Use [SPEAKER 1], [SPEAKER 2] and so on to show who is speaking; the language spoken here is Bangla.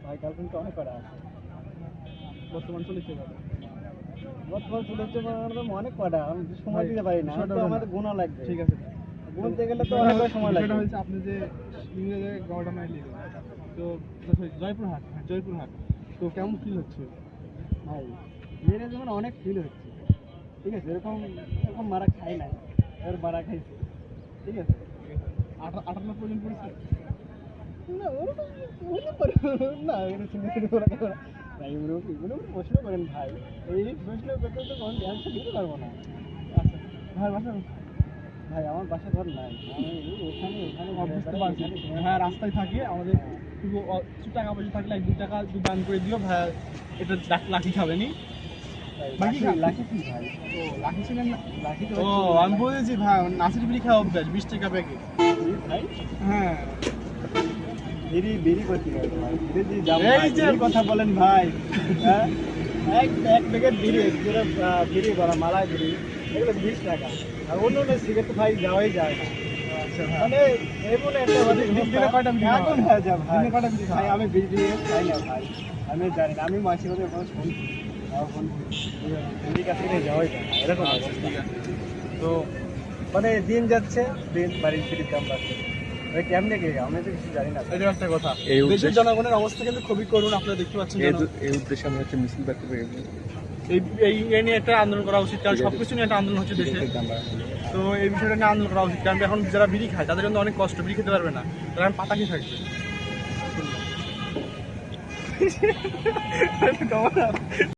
[SPEAKER 1] ভাই গার্লফ্রেন্ড তো অনেক করা আছে,
[SPEAKER 2] বর্তমান চলেছে
[SPEAKER 1] বর্তমান চলেছে অনেক কটা, আমি সময় দিতে পারি না, তো আমাদের গুণা লাগবে।
[SPEAKER 2] ঠিক আছে,
[SPEAKER 1] গুনতে গেলে তো অনেক সময় লাগবে।
[SPEAKER 2] হয়েছে আপনি যে ইংরেজি 11টা মাইল নিলেন, তো জয়পুরহাট, জয়পুরহাট, তো কেমন ফিল হচ্ছে
[SPEAKER 1] ভাই মেয়েরা যেমন অনেক ফিল হচ্ছে, ঠিক আছে, এরকম এরকম মারা খাই নাই, এবার মারা খাইছে, ঠিক আছে।
[SPEAKER 2] 58 পর্যন্ত পড়েছে
[SPEAKER 1] না ওরকম বলতে পারবো না, এগুলো চিন্তা করে করা যাবে না। ভাই এগুলো প্রশ্ন করেন ভাই, এই প্রশ্ন করতে তো কোনো অ্যান্সার দিতে পারবো না।
[SPEAKER 2] আচ্ছা ভাই বাসা
[SPEAKER 1] ভাই আমার বাসা ঘর নাই, আমি এখানে এখানে
[SPEAKER 2] বুঝতে পারছি, হ্যাঁ রাস্তায় থাকে আমাদের, কিছু টাকা পয়সা থাকলে 1-2 টাকা যদি দান করে দিও ভাই, এটা লাঠি খাবেনি।
[SPEAKER 1] লাঠি লাঠি কি ভাই?
[SPEAKER 2] ও লাঠি ছিলেন না?
[SPEAKER 1] লাঠি তো
[SPEAKER 2] ও আমি বলেছি ভাই নাসির বিড়ি খাওয়া অভ্যাস 20 টাকা প্যাকেট।
[SPEAKER 1] ভাই
[SPEAKER 2] হ্যাঁ
[SPEAKER 1] বিড়ি বিড়ি করতে পারবো ভাই, বিড়ি দিয়ে যাবো
[SPEAKER 2] এই
[SPEAKER 1] ভাই,
[SPEAKER 2] যে
[SPEAKER 1] বিড়ির কথা বলেন ভাই, হ্যাঁ এক এক প্যাকেট বিড়ি, যেটা বিড়ি বলা মালাই বিড়ি, এগুলো 20 টাকা, আর অন্য অন্য সিগারেট ভাই যাওয়াই যায় না।
[SPEAKER 2] আচ্ছা ভাই,
[SPEAKER 1] মানে এমন একটা মানে
[SPEAKER 2] দিনে কয়টা বিড়ি খাওয়া?
[SPEAKER 1] এখন হয়ে যায় ভাই,
[SPEAKER 2] দিনে কয়টা বিড়ি খাওয়া?
[SPEAKER 1] ভাই আমি বিড়ি দিয়ে খাই না ভাই, আমি জানি না, আমি মাসির মধ্যে এখন ফোন ফোন বিড়ি কাছে নিয়ে যাওয়াই যায় না, এরকম
[SPEAKER 2] আচ্ছা ঠিক আছে।
[SPEAKER 1] তো মানে দিন যাচ্ছে, দিন বাড়ির বিড়ির দাম বাড়ছে, ভাই কেমনে কে আমি তো কিছু জানি না।
[SPEAKER 2] এটা একটা কথা,
[SPEAKER 3] এই
[SPEAKER 2] দেশের জনগণের অবস্থা কিন্তু খুবই করুণ, আপনারা দেখতে পাচ্ছেন।
[SPEAKER 3] এই উদ্দেশ্যে আমরা একটা মিছিল করতে পারি।
[SPEAKER 2] এই এই নিয়ে একটা আন্দোলন করা উচিত, কারণ সবকিছু নিয়ে একটা আন্দোলন হচ্ছে দেশে। তো এই বিষয়টা নিয়ে আন্দোলন করা উচিত, কারণ এখন যারা বিড়ি খায় তাদের জন্য অনেক কষ্ট, বিড়ি খেতে পারবে না, তারা এখন পাতা খেয়ে থাকবে।